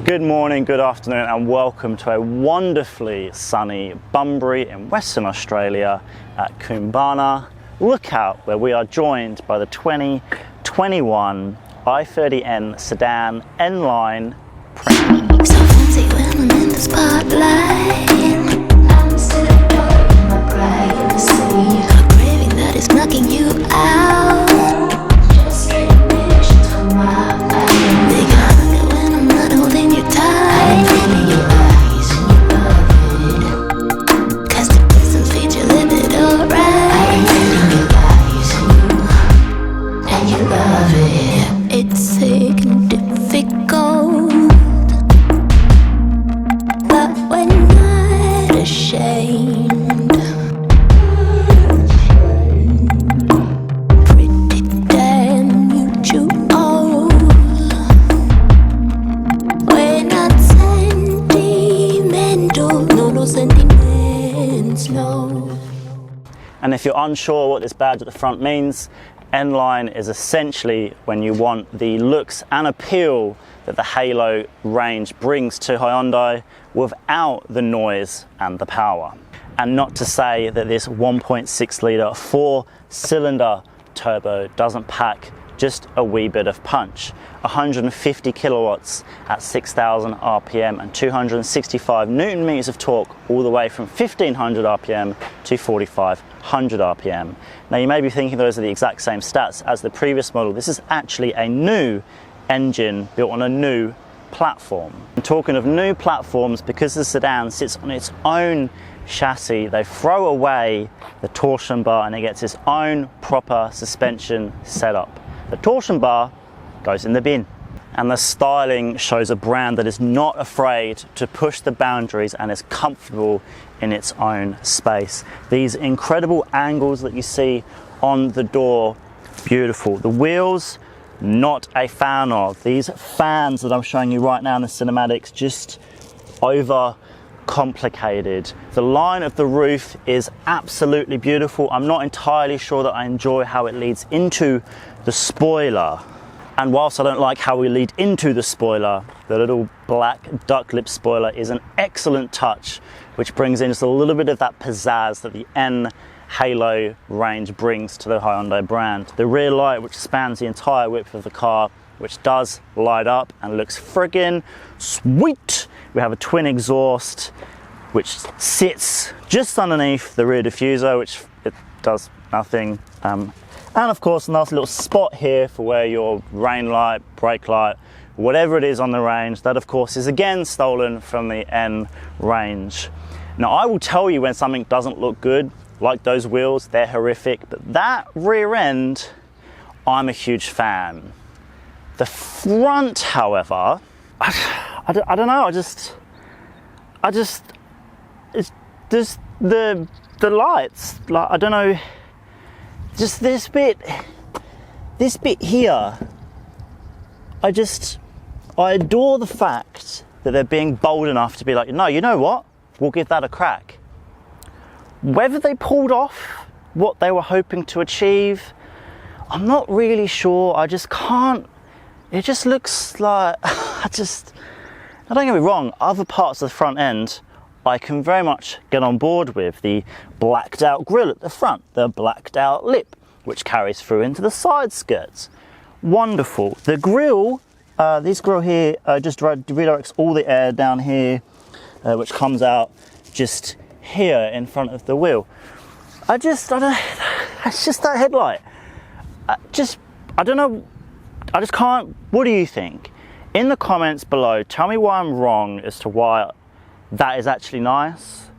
Good morning, good afternoon, and welcome to a wonderfully sunny Bunbury in Western Australia at Koombana Lookout, where we are joined by the 2021 i30N Sedan N-Line Premium. So fancy when I'm in the spotlight. I'm still in my privacy. A craving that is knocking you out. Just connections from my mind. They got me when I'm not holding you tight. I'm feeling your eyes and you love it. Cause the distance feeds your limit, alright. I'm feeling your eyes and you love it. It's sick and difficult. Ashamed. Pretty damn mutual. We're not sentimental. No sentiments, no. And if you're unsure what this badge at the front means, N-Line is essentially when you want the looks and appeal that the Halo range brings to Hyundai without the noise and the power. And not to say that this 1.6 litre 4-cylinder turbo doesn't pack just a wee bit of punch. 150 kilowatts at 6,000 RPM and 265 Newton meters of torque all the way from 1500 RPM to 4500 RPM. Now you may be thinking those are the exact same stats as the previous model. This is actually a new engine built on a new platform. And talking of new platforms, because the sedan sits on its own chassis, they throw away the torsion bar and it gets its own proper suspension setup. The torsion bar goes in the bin. And the styling shows a brand that is not afraid to push the boundaries and is comfortable in its own space. These incredible angles that you see on the door, beautiful. The wheels, not a fan of. These fans that I'm showing you right now in the cinematics, just over complicated. The line of the roof is absolutely beautiful. I'm not entirely sure that I enjoy how it leads into the spoiler. And whilst I don't like how we lead into the spoiler, the little black duck lip spoiler is an excellent touch, which brings in just a little bit of that pizzazz that the N Halo range brings to the Hyundai brand. The rear light, which spans the entire width of the car, which does light up and looks friggin' sweet. We have a twin exhaust, which sits just underneath the rear diffuser, which it does nothing. And of course, a nice little spot here for where your rain light, brake light, whatever it is on the range, that of course is again stolen from the N range. Now I will tell you when something doesn't look good, like those wheels, they're horrific, but that rear end, I'm a huge fan. The front, however, I don't know, it's just the lights, like, I don't know, just this bit here, I adore the fact that they're being bold enough to be like, no, you know what, we'll give that a crack. Whether they pulled off what they were hoping to achieve, I'm not really sure. I just can't, it just looks like, now don't get me wrong, other parts of the front end I can very much get on board with. The blacked out grille at the front, the blacked out lip, which carries through into the side skirts. Wonderful. The grille, this grille here just redirects all the air down here, which comes out just here in front of the wheel. I don't, it's just that headlight. I don't know, I just can't, what do you think? In the comments below, tell me why I'm wrong as to why that is actually nice.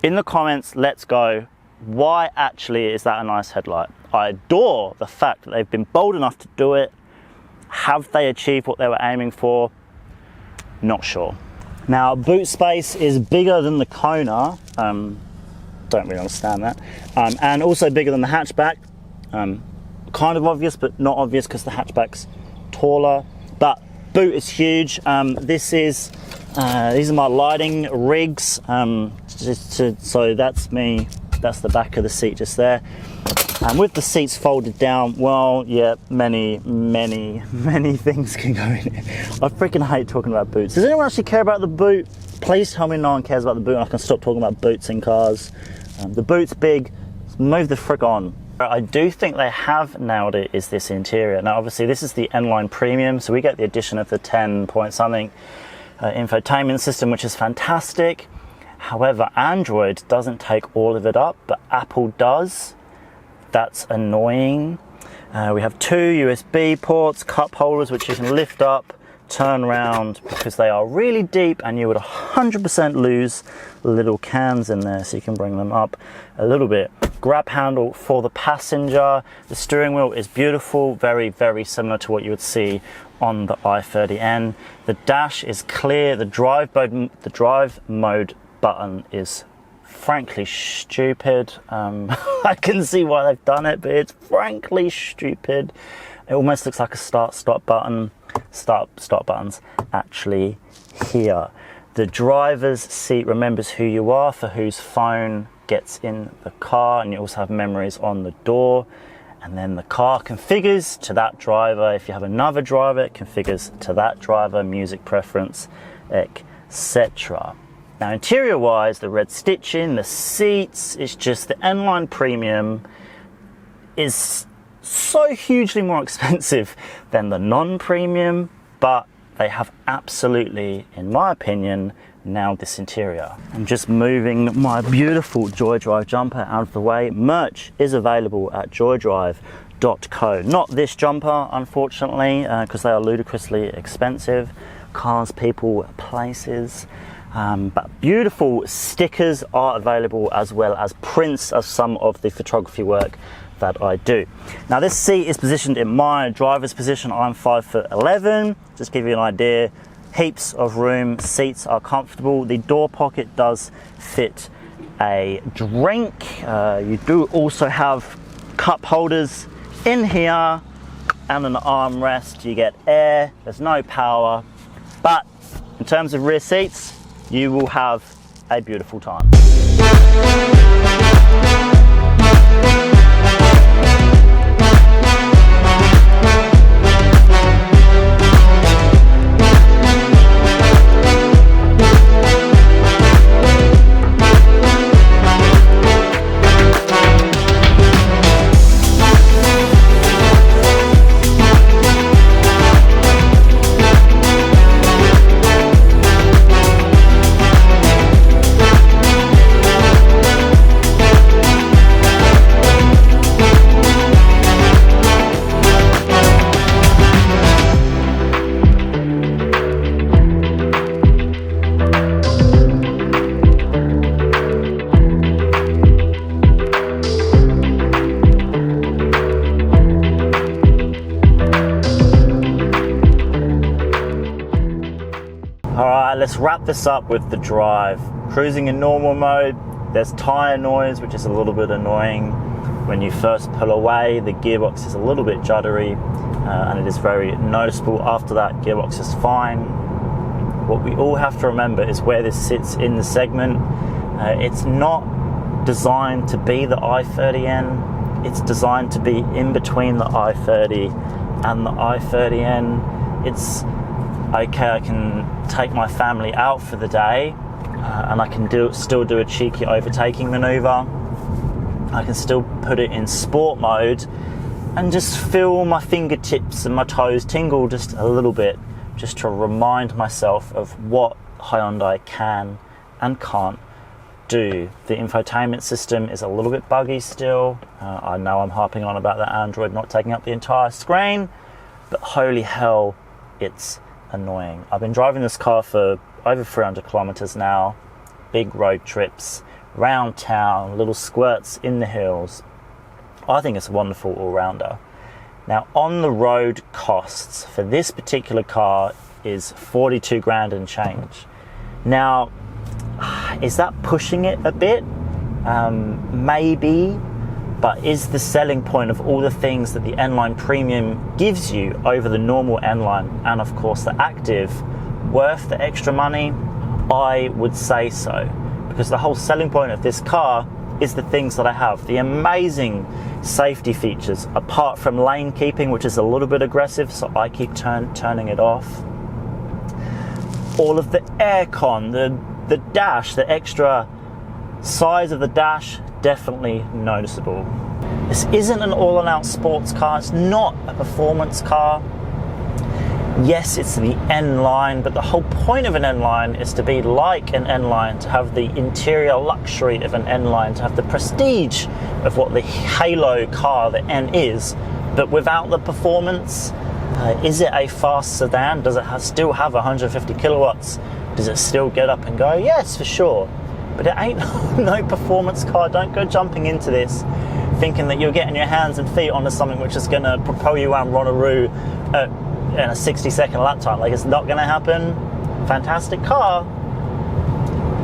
In the comments, let's go. Why actually is that a nice headlight? I adore the fact that they've been bold enough to do it. Have they achieved what they were aiming for? Not sure. Now, boot space is bigger than the Kona. Don't really understand that. And also bigger than the hatchback. Kind of obvious, but not obvious because the hatchback's taller. But boot is huge. These are my lighting rigs. So that's me. That's the back of the seat just there. And with the seats folded down, well, yeah, many things can go in it. I freaking hate talking about boots. Does anyone actually care about the boot? Please tell me no one cares about the boot and I can stop talking about boots in cars. The boot's big, move the frick on. I do think they have nailed it is this interior. Now obviously this is the N-Line Premium, so we get the addition of the 10 point something infotainment system, which is fantastic. However, Android doesn't take all of it up, but Apple does. That's annoying. We have 2 USB ports, cup holders, which you can lift up, turn around, because they are really deep and you would 100% lose little cans in there, so you can bring them up a little bit. Grab handle for the passenger. The steering wheel is beautiful, very similar to what you would see on the i30N. The dash is clear. The drive mode button is frankly stupid. I can see why they've done it, but it's frankly stupid. It almost looks like a start-stop button. Start buttons actually here. The driver's seat remembers who you are, for whose phone gets in the car, and you also have memories on the door. And then the car configures to that driver. If you have another driver, it configures to that driver, music preference, etc. Now interior wise, the red stitching, the seats, it's just the N-Line Premium is so hugely more expensive than the non-premium, but they have absolutely, in my opinion, nailed this interior. I'm just moving my beautiful joydrive jumper out of the way. Merch is available at joydrive.co. Not this jumper, unfortunately, because they are ludicrously expensive. Cars, people, places. But beautiful stickers are available, as well as prints of some of the photography work that I do. Now this seat is positioned in my driver's position. I'm 5'11". Just give you an idea. Heaps of room, seats are comfortable. The door pocket does fit a drink. You do also have cup holders in here and an armrest. You get air, there's no power, but in terms of rear seats, you will have a beautiful time. Let's wrap this up with the drive. Cruising in normal mode, there's tyre noise, which is a little bit annoying. When you first pull away, the gearbox is a little bit juddery, and it is very noticeable. After that, gearbox is fine. What we all have to remember is where this sits in the segment. It's not designed to be the i30N. It's designed to be in between the i30 and the i30N. It's okay, I can take my family out for the day and I can still do a cheeky overtaking maneuver. I can still put it in sport mode and just feel my fingertips and my toes tingle just a little bit, just to remind myself of what Hyundai can and can't do. The infotainment system is a little bit buggy still. I know I'm harping on about the Android not taking up the entire screen, but holy hell, it's annoying. I've been driving this car for over 300 kilometers now. Big road trips, round town, little squirts in the hills. I think it's a wonderful all-rounder. Now, on the road costs for this particular car is 42 grand and change. Now, is that pushing it a bit? Maybe, but is the selling point of all the things that the N-Line Premium gives you over the normal N-Line, and of course the Active, worth the extra money? I would say so, because the whole selling point of this car is the things that I have. The amazing safety features, apart from lane keeping, which is a little bit aggressive, so I keep turning it off. All of the aircon, the dash, the extra size of the dash, definitely noticeable. This isn't an all-and-out sports car. It's not a performance car. Yes, it's the N-Line, but the whole point of an N-Line is to be like an N-Line, to have the interior luxury of an N-Line, to have the prestige of what the halo car, the N, is, but without the performance. Is it a fast sedan? Does it still have 150 kilowatts? Does it still get up and go? Yes, for sure. But it ain't no performance car. Don't go jumping into this thinking that you're getting your hands and feet onto something which is going to propel you around Ronaroo in a 60-second lap time. Like, it's not going to happen. Fantastic car,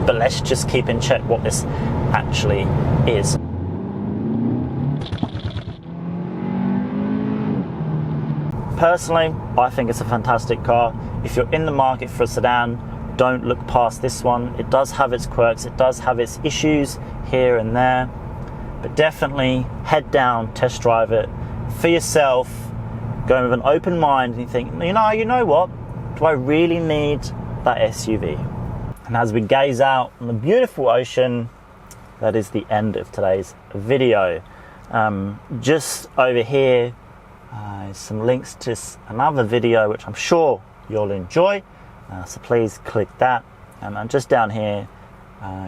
but let's just keep in check what this actually is. Personally, I think it's a fantastic car. If you're in the market for a sedan, don't look past this one. It does have its quirks, it does have its issues here and there, but definitely head down, test drive it for yourself, go with an open mind, and you think, you know what, do I really need that SUV? And as we gaze out on the beautiful ocean, that is the end of today's video. Just over here, some links to another video which I'm sure you'll enjoy, so please click that, and just down here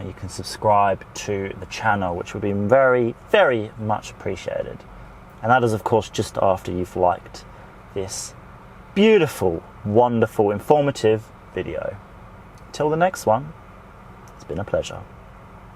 you can subscribe to the channel, which would be very, very much appreciated. And that is, of course, just after you've liked this beautiful, wonderful, informative video. Till the next one, it's been a pleasure.